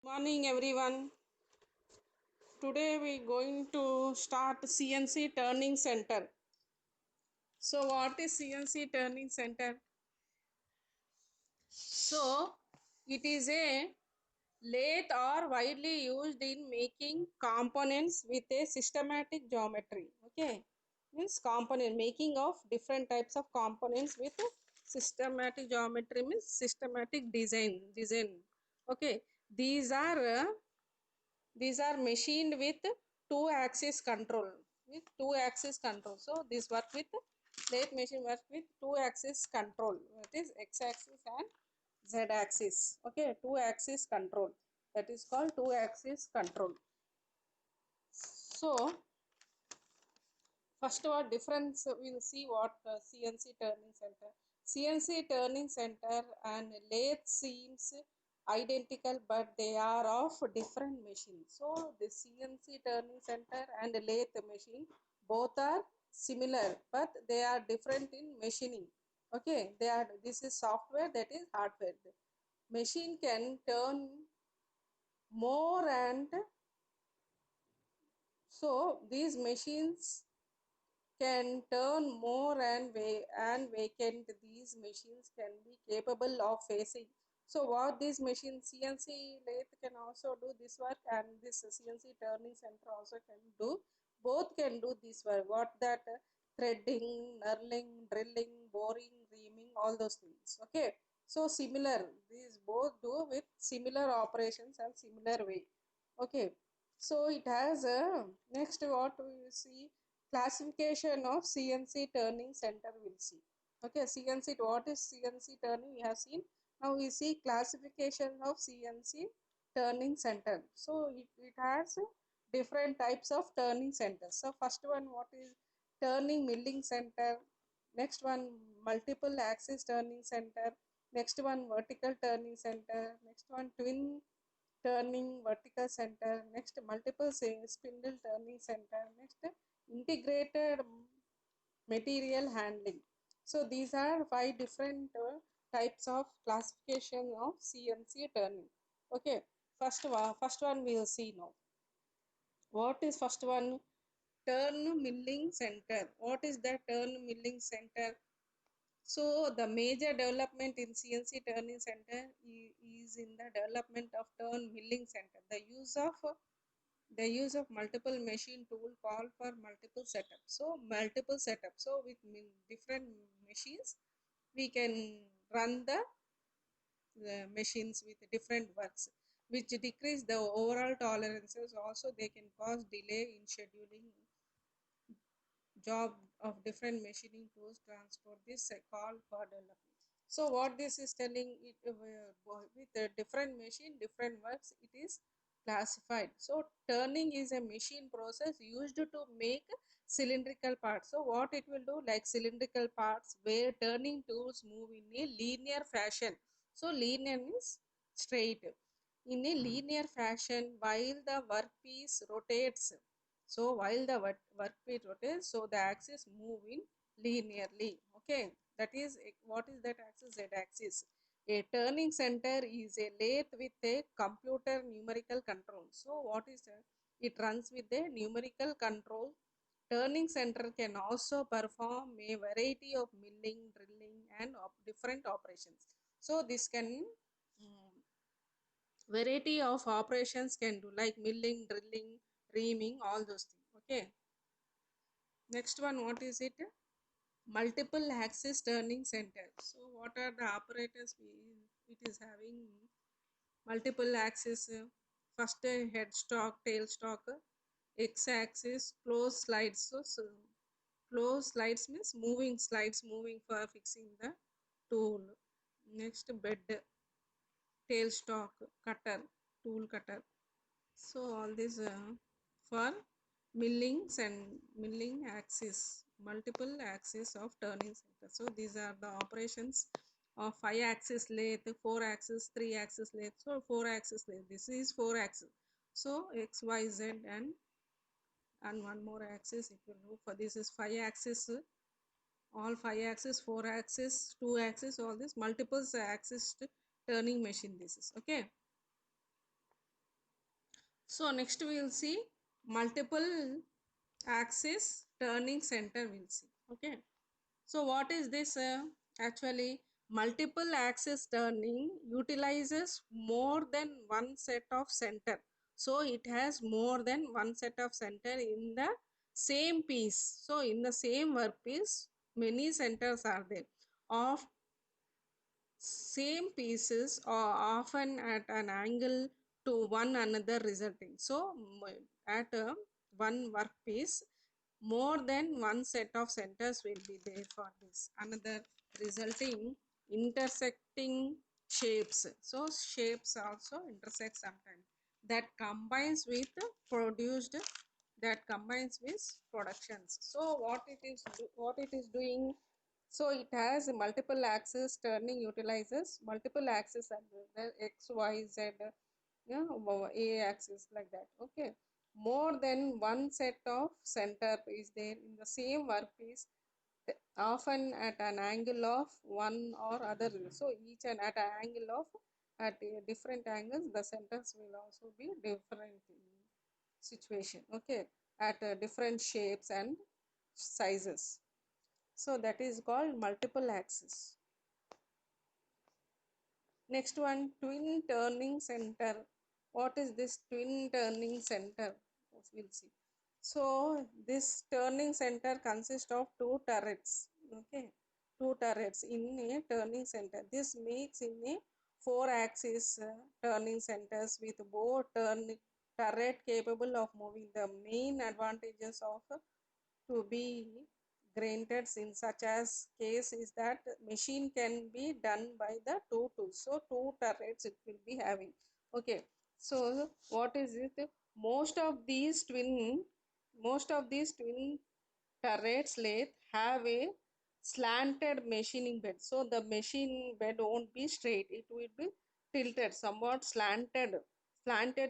Morning everyone. Today we going to start CNC Turning Center. So what is CNC Turning Center? So it is a lathe or widely used in making components with a systematic geometry. Okay, means component making of different types of components with a systematic geometry means systematic design. Okay, these are machined with two axis control so this work with lathe machine work with two axis control, that is x axis and z axis. Okay, two axis control, that is called two axis control. So first what difference we'll see what CNC turning center. CNC turning center and lathe seems identical but they are of different machines. So the CNC turning center and lathe machine both are similar but they are different in machining. Okay, they are, this is software, that is hardware. The machine can turn more, and so these machines can turn more and vacant. These machines can be capable of facing. So what these machines, CNC lathe can also do this work, and this CNC turning center also can do. Both can do this work. What that threading, knurling, drilling, boring, reaming, all those things. Okay. So similar. These both do with similar operations and similar way. Okay. So it has a next what we see, classification of CNC turning center we'll see. Okay, CNC, what is CNC turning we have seen. Now we see classification of CNC turning center. So it has different types of turning centers. So first one, what is turning milling center. Next one, multiple axis turning center. Next one, vertical turning center. Next one, twin turning vertical center. Next, multiple spindle turning center. Next, integrated material handling. So these are five different types of classification of CNC turning. Okay, first one we will see now. What is first one? Turn milling center. What is the turn milling center? So the major development in CNC turning center is in the development of turn milling center. The use of multiple machine tool call for multiple setups. So multiple setups. So with different machines, we can run the machines with different works, which decrease the overall tolerances. Also, they can cause delay in scheduling job of different machining tools transport. This call for development. So what this is telling, it with a different machine different works, it is classified. So turning is a machine process used to make cylindrical parts. So what it will do, like cylindrical parts where turning tools move in a linear fashion. So linear means straight, in a linear fashion while the workpiece rotates. So while the workpiece rotates, so the axis move in linearly. Okay, that is what is that axis? Z axis. A turning center is a lathe with a computer numerical control. So what is that? It runs with a numerical control. Turning center can also perform a variety of milling, drilling, and different operations. So this can variety of operations can do, like milling, drilling, reaming, all those things. Okay, next one, what is it? Multiple axis turning center. So what are the operators it is having? Multiple axis, first head stock, tail stock, x axis, close slides. So close slides means moving slides, moving for fixing the tool. Next, bed, tail stock, cutter, tool cutter. So all these for millings and milling axis, multiple axis of turning center. So these are the operations of 5-axis lathe, 4-axis, 3-axis lathe. So 4-axis lathe. This is 4-axis. So X, Y, Z and one more axis. It will do for this is 5-axis. All 5-axis, 4-axis, 2-axis. All this multiple axis turning machine. This is okay. So next we will see multiple axis turning center, we'll see. Okay, so what is this? Actually, multiple axis turning utilizes more than one set of center. So it has more than one set of center in the same piece. So in the same workpiece, many centers are there of same pieces are often at an angle to one another resulting. So at one workpiece, more than one set of centers will be there for this. Another resulting intersecting shapes. So shapes also intersect sometimes. That combines with produced, that combines with productions. So what it is doing, so it has a multiple axis turning utilizes multiple axis and the x, y, z, yeah, a axis like that. Okay, more than one set of center is there in the same workpiece, often at an angle of one or other. So each and at an angle of at different angles, the centers will also be different in situation. Okay, at different shapes and sizes. So that is called multiple axis. Next one, twin turning center. What is this twin turning center? We'll see. So this turning center consists of two turrets. Okay, two turrets in a turning center. This makes in a four axis turning centers with both turret capable of moving. The main advantages of to be granted in such as case is that machine can be done by the two tools. So two turrets it will be having. Okay, so what is it? Most of these twin turrets lathe have a slanted machining bed. So the machine bed won't be straight, it will be tilted, somewhat slanted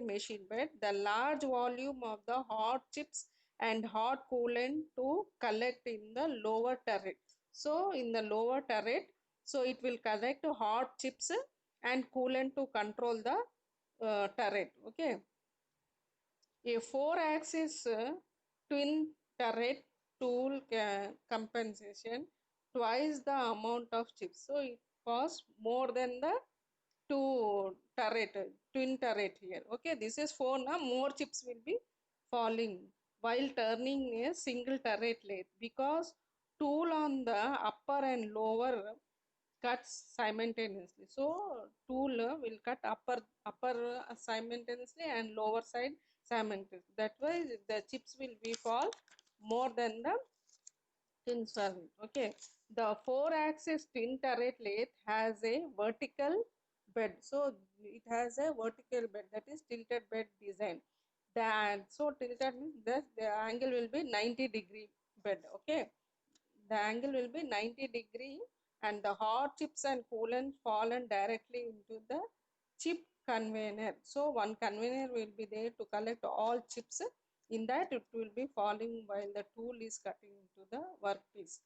machine bed. The large volume of the hot chips and hot coolant to collect in the lower turret. So in the lower turret, so it will collect hot chips and coolant to control the turret. Okay, a four-axis twin turret tool compensation twice the amount of chips. So it costs more than the two turret, twin turret here. Okay, this is four. Now more chips will be falling while turning a single turret lathe because tool on the upper and lower cuts simultaneously. So tool will cut upper simultaneously and lower side simultaneously. That way the chips will be fall more than the twin serving. Okay, the four axis twin turret lathe has a vertical bed. So it has a vertical bed, that is tilted bed design. That so tilted means that the angle will be 90-degree bed. Okay, the angle will be 90-degree and the hot chips and coolant fallen directly into the chip conveyor. So one conveyor will be there to collect all chips. In that it will be falling while the tool is cutting into the workpiece.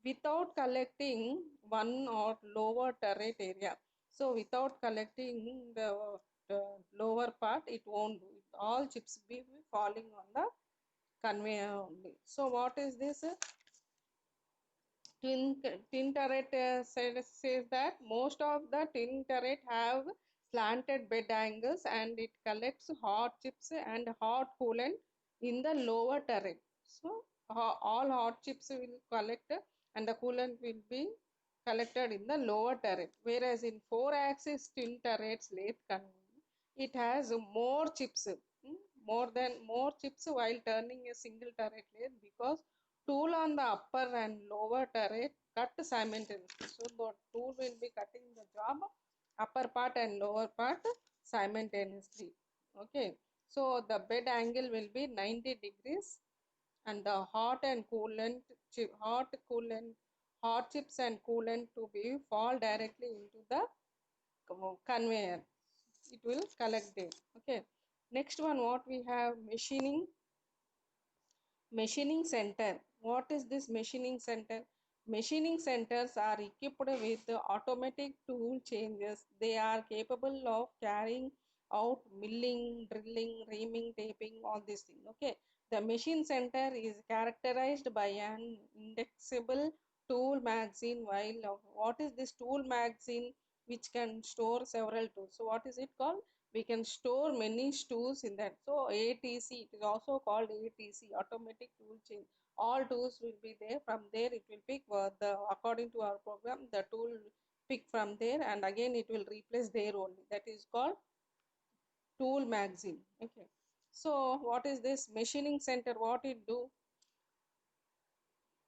Without collecting one or lower turret area. So without collecting the lower part, it won't do it. All chips be falling on the conveyor only. So what is this? Tin turret says that most of the tin turret have slanted bed angles and it collects hot chips and hot coolant in the lower turret. So all hot chips will collect and the coolant will be collected in the lower turret. Whereas in four axis tin turrets lathe it has more chips, more chips while turning a single turret lathe because tool on the upper and lower turret cut simultaneously. So the tool will be cutting the job upper part and lower part simultaneously. Okay, so the bed angle will be 90 degrees and the hot chips and coolant to be fall directly into the conveyor. It will collect there. Okay, next one what we have, machining center. What is this machining center? Machining centers are equipped with automatic tool changes. They are capable of carrying out milling, drilling, reaming, taping, all these things. Okay, the machine center is characterized by an indexable tool magazine. While what is this tool magazine? Which can store several tools. So what is it called? We can store many tools in that. So ATC, it is also called ATC, automatic tool chain. All tools will be there. From there it will pick the according to our program the tool pick from there, and again it will replace there only. That is called tool magazine. Okay, so what is this machining center? What it do?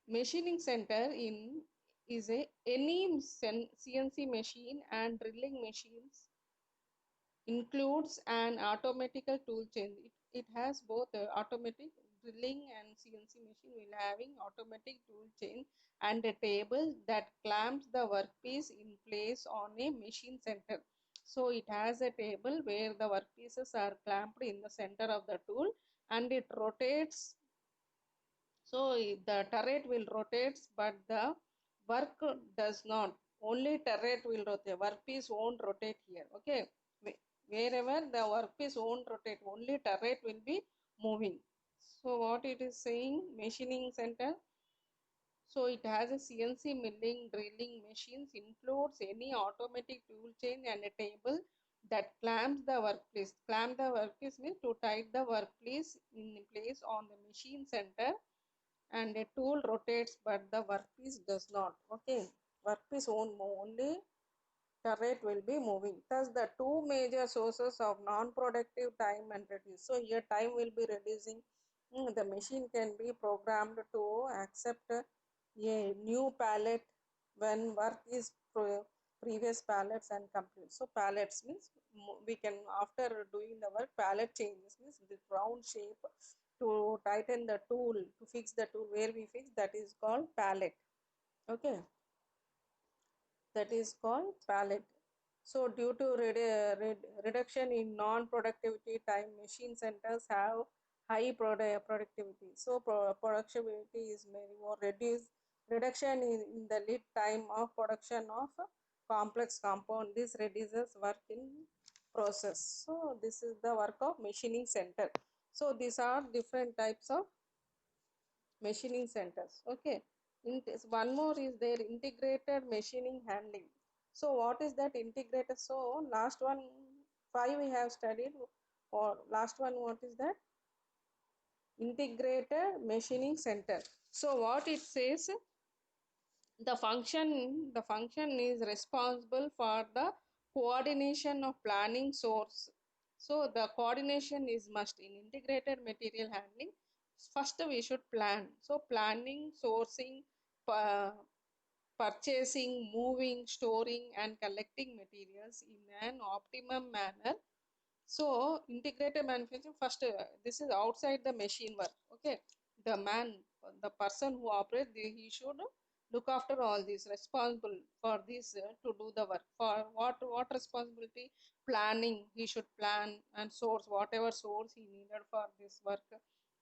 Machining center in is a any CNC machine and drilling machines includes an automatical tool chain. It has both automatic drilling and CNC machine will having automatic tool chain and a table that clamps the workpiece in place on a machine center. So it has a table where the workpieces are clamped in the center of the tool, and it rotates. So the turret will rotate, but the work does not. Only turret will rotate, workpiece won't rotate here. Okay, wherever the workpiece won't rotate, only turret will be moving. So what it is saying, machining center, so it has a CNC milling, drilling machines, includes any automatic tool chain and a table that clamps the workpiece. Clamp the workpiece means to tight the workpiece in place on the machine center, and a tool rotates but the workpiece does not. Okay, workpiece won't move, only turret will be moving. Thus the two major sources of non-productive time and reduce. So here time will be reducing. The machine can be programmed to accept a new pallet when work is previous pallets and complete. So pallets means we can, after doing the work, pallet changes means the round shape to tighten the tool, to fix the tool where we fix, that is called pallet. Okay, that is called pallet. So due to reduction in non-productivity time, machine centers have high productivity. So productivity is very more reduced. Reduction in the lead time of production of complex compound. This reduces work in process. So this is the work of machining center. So these are different types of machining centers. Okay, one more is there, integrated machining handling. So what is that integrated? So last one, five we have studied, or last one, what is that? Integrated machining center. So what it says, the function is responsible for the coordination of planning source. So the coordination is must in integrated material handling. First we should plan. So planning, sourcing, purchasing, moving, storing and collecting materials in an optimum manner. So integrated manufacturing, first this is outside the machine work. Okay, the man, the person who operates, he should look after all this, responsible for this to do the work. For what responsibility? Planning. He should plan and source whatever source he needed for this work.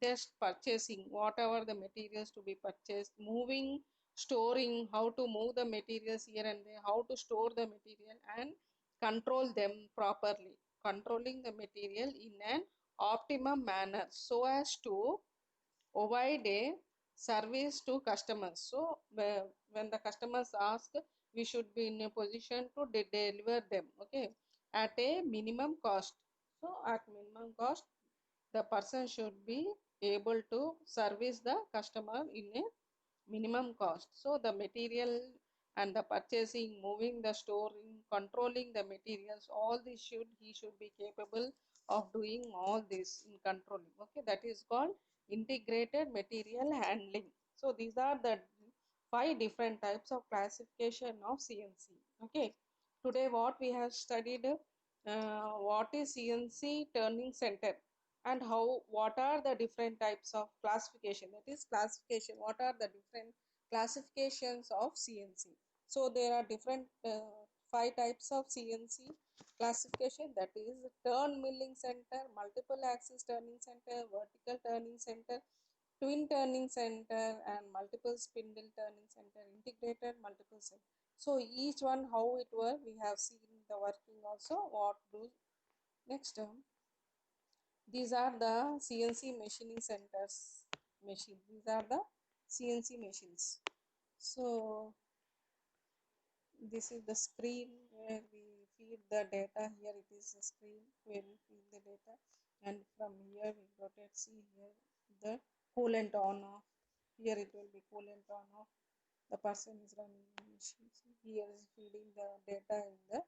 Just purchasing whatever the materials to be purchased. Moving, storing, how to move the materials here and there, how to store the material and control them properly, controlling the material in an optimum manner so as to avoid a service to customers. So when the customers ask, we should be in a position to deliver them, okay, at a minimum cost. So at minimum cost, the person should be able to service the customer in a minimum cost. So the material and the purchasing, moving, the storing, controlling the materials, all this he should be capable of doing all this in controlling. Okay, that is called integrated material handling. So these are the five different types of classification of CNC. Okay, today what we have studied, what is CNC turning center, and how, what are the different types of classification, that is classification, what are the different classifications of CNC. So there are different five types of CNC classification, that is turn milling center, multiple axis turning center, vertical turning center, twin turning center and multiple spindle turning center, integrated multiple center. So each one how it work we have seen the working also, what do Next, these are the CNC machining centers machine. These are the CNC machines. So this is the screen where we feed the data. Here it is the screen where we feed the data, and from here we rotate. See here the coolant on off. Here it will be coolant on off. The person is running the machine. See, here is feeding the data in the